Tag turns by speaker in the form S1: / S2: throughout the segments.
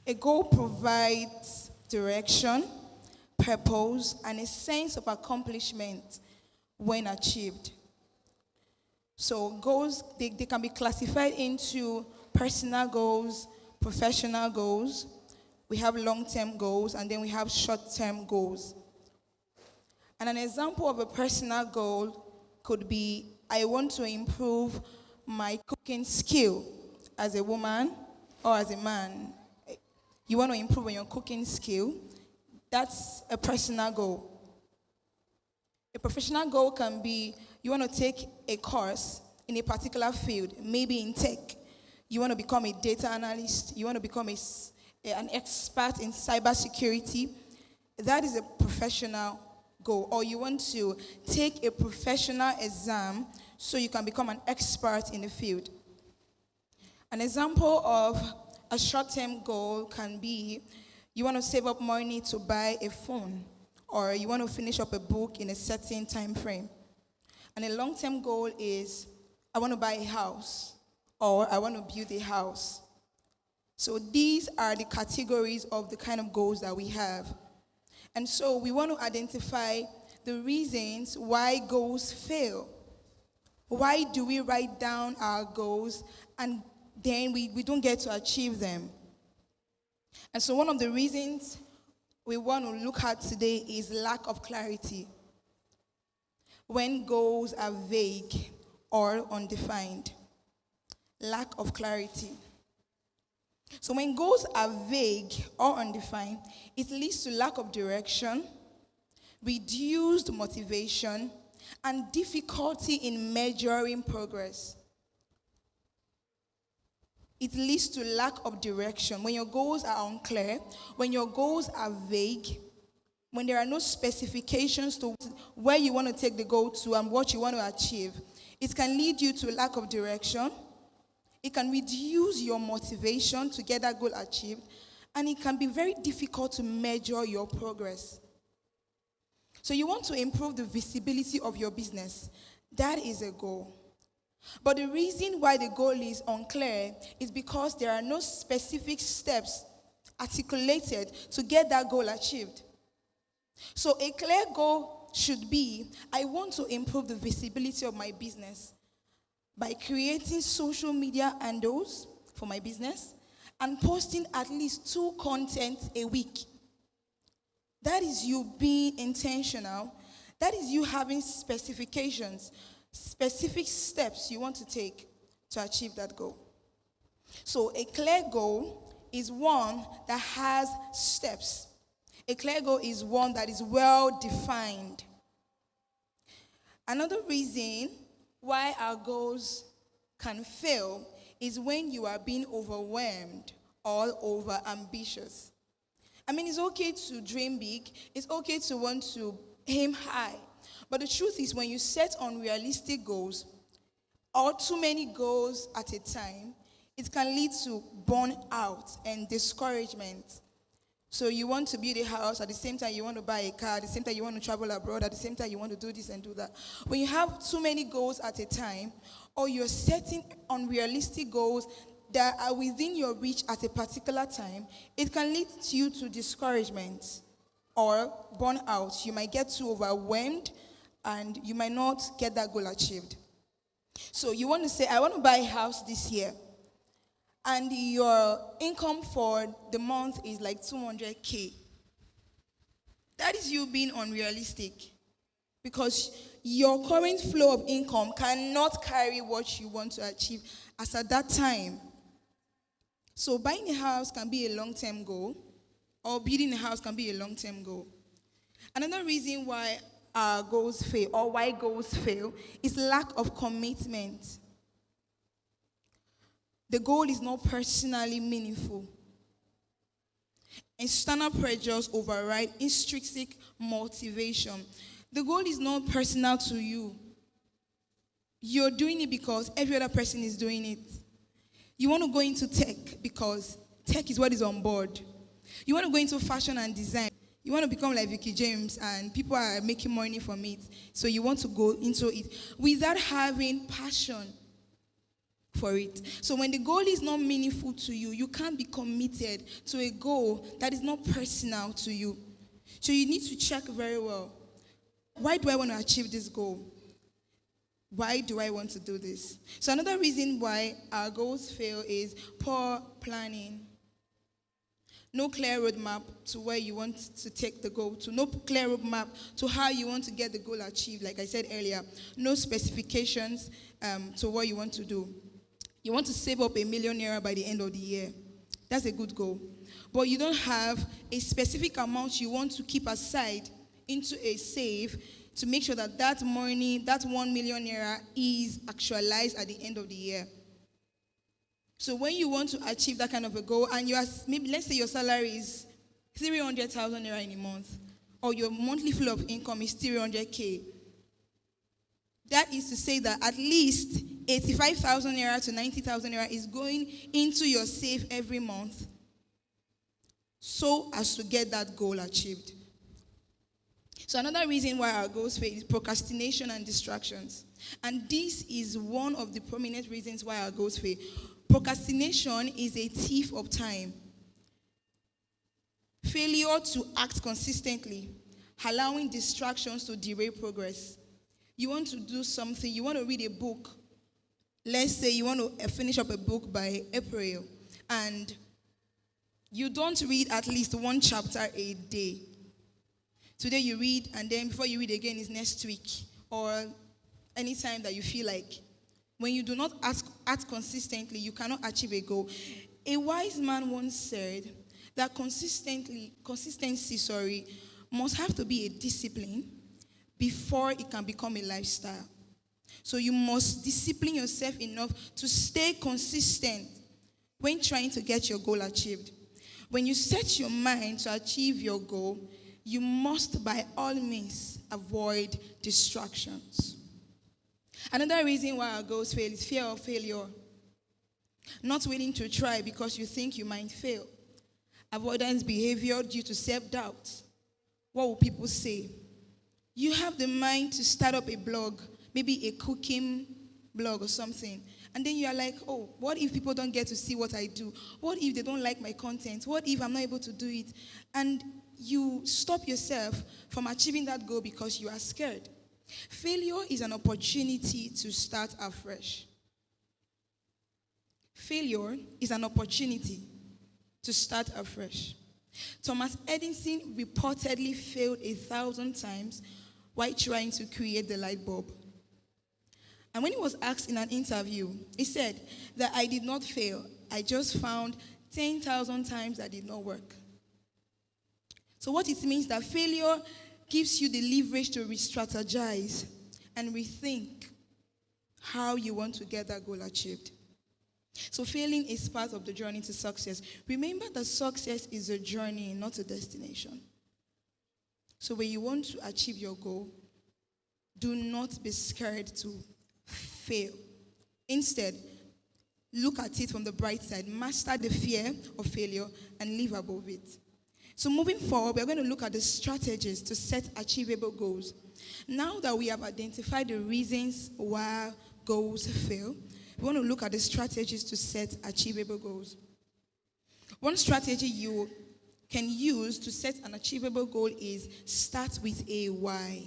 S1: A goal provides direction, purpose, and a sense of accomplishment when achieved. So goals, they can be classified into personal goals, professional goals. We have long-term goals, and then we have short-term goals. And an example of a personal goal could be, I want to improve my cooking skill as a woman or as a man. You want to improve on your cooking skill. That's a personal goal. A professional goal can be, you want to take a course in a particular field, maybe in tech. You want to become a data analyst. You want to become an expert in cybersecurity. That is a professional goal. Or you want to take a professional exam so you can become an expert in the field. An example of a short-term goal can be, you want to save up money to buy a phone, or you want to finish up a book in a certain time frame. And a long-term goal is, I want to buy a house, or I want to build a house. So these are the categories of the kind of goals that we have. And so we want to identify the reasons why goals fail. Why do we write down our goals and then we don't get to achieve them? And so one of the reasons we want to look at today is lack of clarity. When goals are vague or undefined. Lack of clarity. So when goals are vague or undefined, it leads to lack of direction, reduced motivation, and difficulty in measuring progress. It leads to lack of direction. When your goals are unclear, when your goals are vague, when there are no specifications to where you want to take the goal to and what you want to achieve, it can lead you to lack of direction. It can reduce your motivation to get that goal achieved, and it can be very difficult to measure your progress. So you want to improve the visibility of your business. That is a goal. But the reason why the goal is unclear is because there are no specific steps articulated to get that goal achieved. So a clear goal should be, I want to improve the visibility of my business by creating social media handles for my business and posting at least 2 contents a week. That is you being intentional. That is you having specifications, specific steps you want to take to achieve that goal. So a clear goal is one that has steps. A clear goal is one that is well defined. Another reason why our goals can fail is when you are being overwhelmed or over ambitious. I mean, it's okay to dream big. It's okay to want to aim high. But the truth is, when you set unrealistic goals or too many goals at a time, it can lead to burnout and discouragement. So you want to build a house, at the same time you want to buy a car, at the same time you want to travel abroad, at the same time you want to do this and do that. When you have too many goals at a time, or you're setting unrealistic goals that are within your reach at a particular time, it can lead you to discouragement or burnout. You might get too overwhelmed and you might not get that goal achieved. So you want to say, I want to buy a house this year. And your income for the month is like 200K. That is you being unrealistic. Because your current flow of income cannot carry what you want to achieve as at that time. So buying a house can be a long-term goal, or building a house can be a long-term goal. Another reason why our goals fail, or why goals fail, is lack of commitment. The goal is not personally meaningful. External pressures override intrinsic motivation. The goal is not personal to you. You're doing it because every other person is doing it. You want to go into tech because tech is what is on board. You want to go into fashion and design. You want to become like Vicky James and people are making money from it. So you want to go into it without having passion. for it. So when the goal is not meaningful to you, you can't be committed to a goal that is not personal to you. So you need to check very well. Why do I want to achieve this goal? Why do I want to do this? So another reason why our goals fail is poor planning. No clear roadmap to where you want to take the goal to. No clear roadmap to how you want to get the goal achieved. Like I said earlier, no specifications to what you want to do. You want to save up ₦1,000,000 by the end of the year. That's a good goal. But you don't have a specific amount you want to keep aside into a save to make sure that that money, that ₦1,000,000 is actualized at the end of the year. So when you want to achieve that kind of a goal, and you are, maybe let's say your salary is ₦300,000 in a month, or your monthly flow of income is 300K, that is to say that at least ₦85,000 to ₦90,000 is going into your save every month so as to get that goal achieved. So another reason why our goals fail is procrastination and distractions. And this is one of the prominent reasons why our goals fail. Procrastination is a thief of time. Failure to act consistently, allowing distractions to derail progress. You want to do something, you want to read a book. Let's say you want to finish up a book by April, and you don't read at least one chapter a day. Today you read, and then before you read again is next week, or anytime that you feel like. When you do not act consistently, you cannot achieve a goal. A wise man once said that consistency must have to be a discipline before it can become a lifestyle. So you must discipline yourself enough to stay consistent when trying to get your goal achieved. When you set your mind to achieve your goal, you must by all means avoid distractions. Another reason why our goals fail is fear of failure. Not willing to try because you think you might fail. Avoidance behavior due to self-doubt. What will people say? You have the mind to start up a blog, maybe a cooking blog or something. And then you are like, oh, what if people don't get to see what I do? What if they don't like my content? What if I'm not able to do it? And you stop yourself from achieving that goal because you are scared. Failure is an opportunity to start afresh. Failure is an opportunity to start afresh. Thomas Edison reportedly failed 1,000 times while trying to create the light bulb. And when he was asked in an interview, he said that I did not fail. I just found 10,000 times that did not work. So what it means that failure gives you the leverage to re-strategize and rethink how you want to get that goal achieved. So failing is part of the journey to success. Remember that success is a journey, not a destination. So when you want to achieve your goal, do not be scared to fail. Instead, look at it from the bright side. Master the fear of failure and live above it. So moving forward, we're going to look at the strategies to set achievable goals. Now that we have identified the reasons why goals fail, we want to look at the strategies to set achievable goals. One strategy you can use to set an achievable goal is start with a why.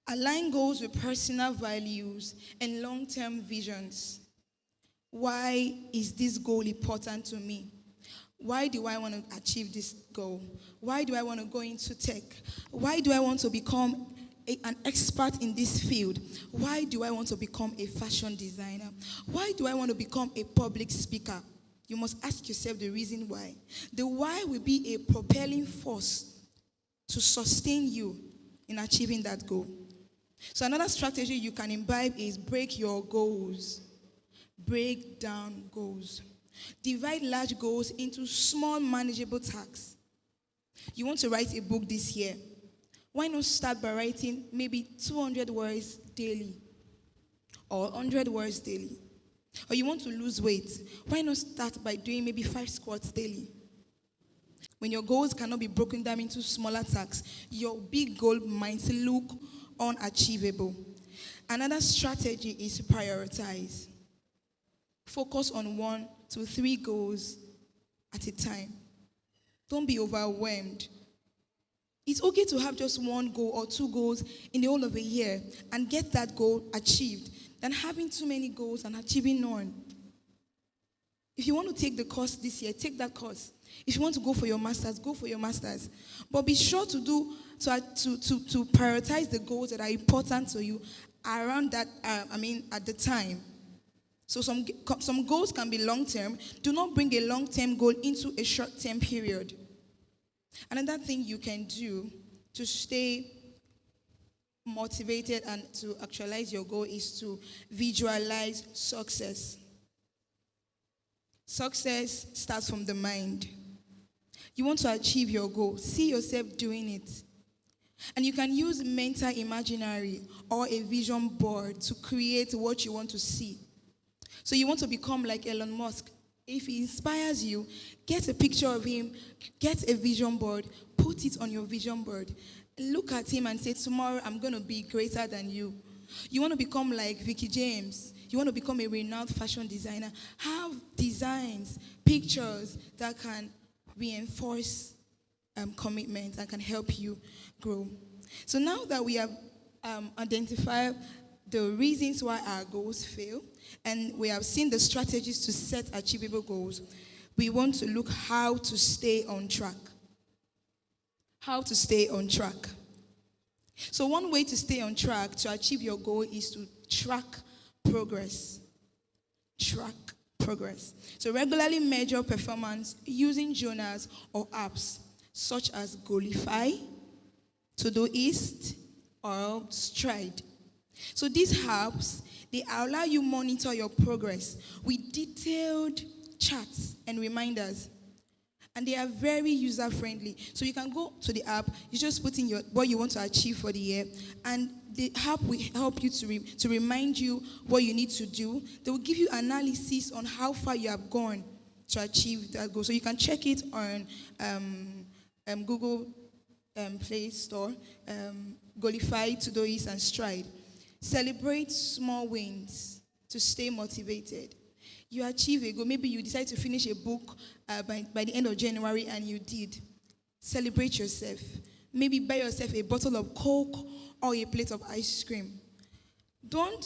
S1: Align goals with personal values and long-term visions. Why is this goal important to me? Why do I want to achieve this goal? Why do I want to go into tech? Why do I want to become an expert in this field? Why do I want to become a fashion designer? Why do I want to become a public speaker? You must ask yourself the reason why. The why will be a propelling force to sustain you in achieving that goal. So another strategy you can imbibe is break your goals. Break down goals. Divide large goals into small, manageable tasks. You want to write a book this year. Why not start by writing maybe 200 words daily or 100 words daily? Or you want to lose weight. Why not start by doing maybe 5 squats daily? When your goals cannot be broken down into smaller tasks, your big goal might look unachievable. Another strategy is to prioritize. Focus on 1 to 3 goals at a time. Don't be overwhelmed. It's okay to have just 1 goal or 2 goals in the whole of a year and get that goal achieved than having too many goals and achieving none. If you want to take the course this year, take that course. If you want to go for your masters, go for your masters. But be sure to prioritize the goals that are important to you around that, at the time. So some goals can be long-term. Do not bring a long-term goal into a short-term period. Another thing you can do to stay motivated and to actualize your goal is to visualize success. Success starts from the mind. You want to achieve your goal. See yourself doing it. And you can use mental imaginary or a vision board to create what you want to see. So you want to become like Elon Musk. If he inspires you, get a picture of him, get a vision board, put it on your vision board. Look at him and say, tomorrow I'm going to be greater than you. You want to become like Vicky James. You want to become a renowned fashion designer. Have designs, pictures that can reinforce commitment and can help you grow. So now that we have identified the reasons why our goals fail, and we have seen the strategies to set achievable goals, we want to look how to stay on track. How to stay on track. So one way to stay on track to achieve your goal is to track progress. Track progress. So regularly measure performance using journals or apps such as Goalify, Todoist, or Stride. So these apps, they allow you monitor your progress with detailed charts and reminders. And they are very user-friendly. So you can go to the app, you just put in what you want to achieve for the year, and the app will help you to remind you what you need to do. They will give you analysis on how far you have gone to achieve that goal. So you can check it on Google Play Store, Goalify, Todoist, and Stride. Celebrate small wins to stay motivated. You achieve a goal. Maybe you decide to finish a book by the end of January, and you did. Celebrate yourself. Maybe buy yourself a bottle of Coke or a plate of ice cream. Don't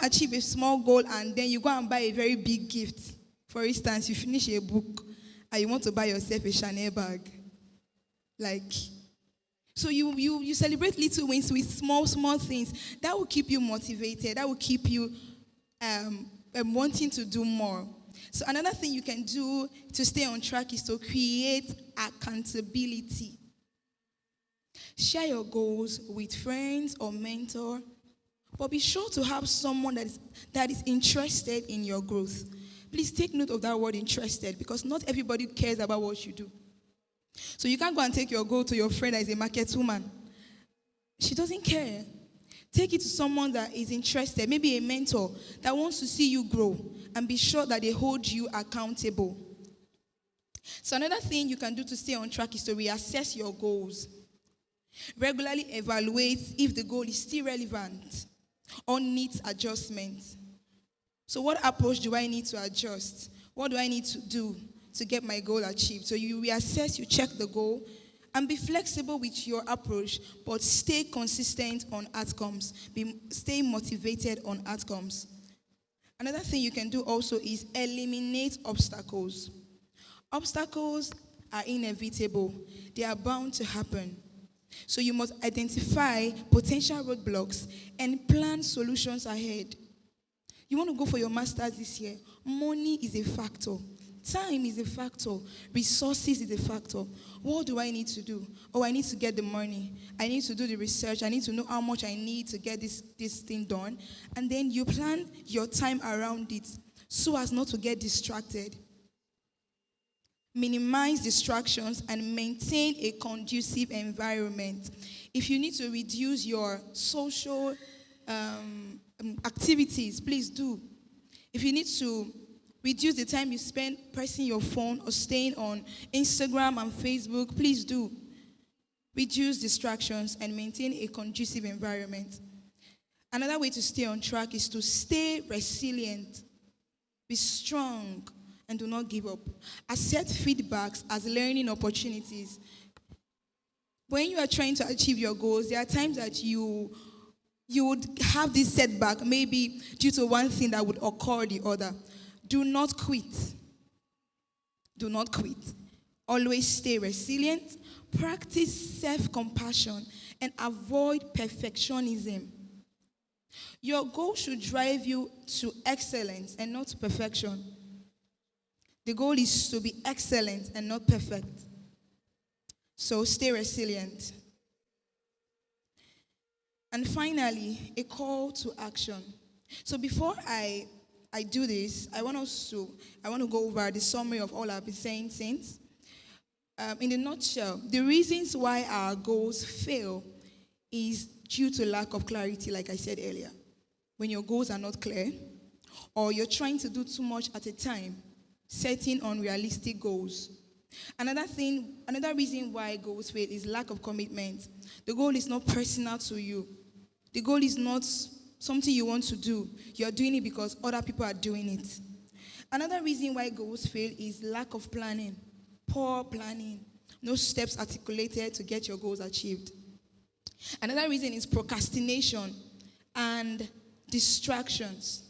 S1: achieve a small goal and then you go and buy a very big gift. For instance, you finish a book and you want to buy yourself a Chanel bag. So you celebrate little wins with small things. That will keep you motivated. That will keep you wanting to do more. So another thing you can do to stay on track is to create accountability. Share your goals with friends or mentor, but be sure to have someone that is interested in your growth. Please take note of that word interested, because not everybody cares about what you do. So you can't go and take your goal to your friend that is a market woman. She doesn't care. Take it to someone that is interested, maybe a mentor that wants to see you grow, and be sure that they hold you accountable. So another thing you can do to stay on track is to reassess your goals. Regularly evaluate if the goal is still relevant or needs adjustment. So what approach do I need to adjust? What do I need to do to get my goal achieved? So you reassess, you check the goal, and be flexible with your approach, but stay consistent on outcomes. Stay motivated on outcomes. Another thing you can do also is eliminate obstacles. Obstacles are inevitable. They are bound to happen. So you must identify potential roadblocks and plan solutions ahead. You want to go for your master's this year. Money is a factor. Time is a factor. Resources is a factor. What do I need to do? Oh, I need to get the money. I need to do the research. I need to know how much I need to get this thing done. And then you plan your time around it so as not to get distracted. Minimize distractions and maintain a conducive environment. If you need to reduce your social activities, please do. If you need to reduce the time you spend pressing your phone or staying on Instagram and Facebook, please do. Reduce distractions and maintain a conducive environment. Another way to stay on track is to stay resilient, be strong, and do not give up. Accept feedbacks as learning opportunities. When you are trying to achieve your goals, there are times that you would have this setback, maybe due to one thing that would occur or the other. Do not quit. Do not quit. Always stay resilient, practice self-compassion, and avoid perfectionism. Your goal should drive you to excellence and not to perfection. The goal is to be excellent and not perfect. So stay resilient. And finally, a call to action. So before I do this, I want to go over the summary of all I've been saying since. In a nutshell, the reasons why our goals fail is due to lack of clarity, like I said earlier. When your goals are not clear, or you're trying to do too much at a time, setting unrealistic goals. Another reason why goals fail is lack of commitment. The goal is not personal to you. The goal is not something you want to do. You're doing it because other people are doing it. Another reason why goals fail is lack of planning. Poor planning. No steps articulated to get your goals achieved. Another reason is procrastination and distractions.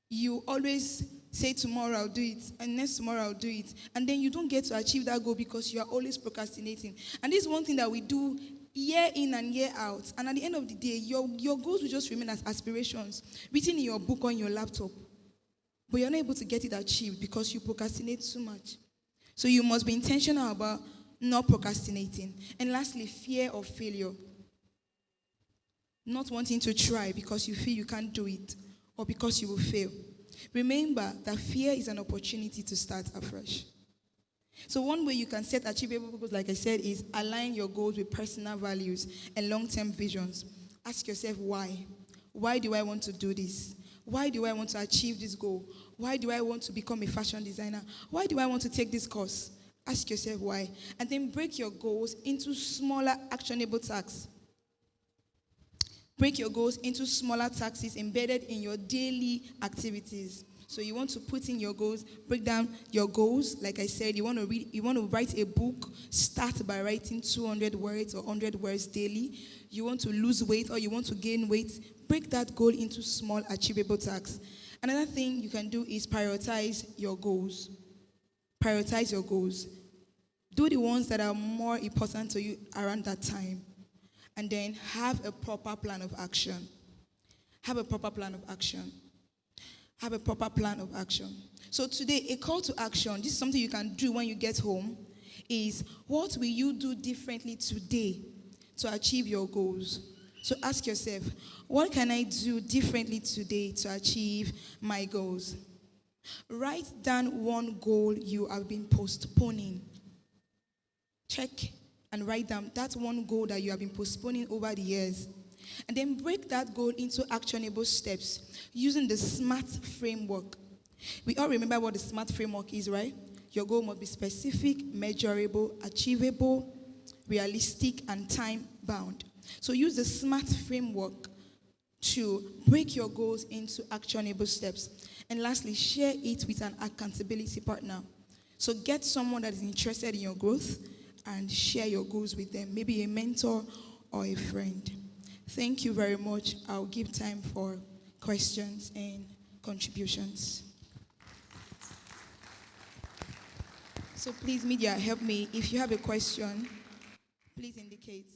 S1: You always say tomorrow I'll do it, and next tomorrow I'll do it. And then you don't get to achieve that goal because you are always procrastinating. And this is one thing that we do year in and year out. And at the end of the day, your goals will just remain as aspirations, written in your book on your laptop. But you're not able to get it achieved because you procrastinate too much. So you must be intentional about not procrastinating. And lastly, fear of failure. Not wanting to try because you feel you can't do it or because you will fail. Remember that fear is an opportunity to start afresh. So one way you can set achievable goals, like I said, is align your goals with personal values and long-term visions. Ask yourself why. Why do I want to do this? Why do I want to achieve this goal? Why do I want to become a fashion designer? Why do I want to take this course? Ask yourself why. And then break your goals into smaller actionable tasks. Break your goals into smaller tasks embedded in your daily activities. So you want to put in your goals, break down your goals. Like I said, you want to write a book. Start by writing 200 words or 100 words daily. You want to lose weight or you want to gain weight. Break that goal into small achievable tasks. Another thing you can do is prioritize your goals. Prioritize your goals. Do the ones that are more important to you around that time. And then have a proper plan of action. Have a proper plan of action. Have a proper plan of action. So today, a call to action, this is something you can do when you get home, is what will you do differently today to achieve your goals? So ask yourself, what can I do differently today to achieve my goals? Write down one goal you have been postponing. Check and write down that one goal that you have been postponing over the years. And then break that goal into actionable steps using the SMART framework. We all remember what the SMART framework is, right? Your goal must be specific, measurable, achievable, realistic, and time-bound. So use the SMART framework to break your goals into actionable steps. And lastly, share it with an accountability partner. So get someone that is interested in your growth and share your goals with them, maybe a mentor or a friend. Thank you very much. I'll give time for questions and contributions. So please, media, help me. If you have a question, please indicate.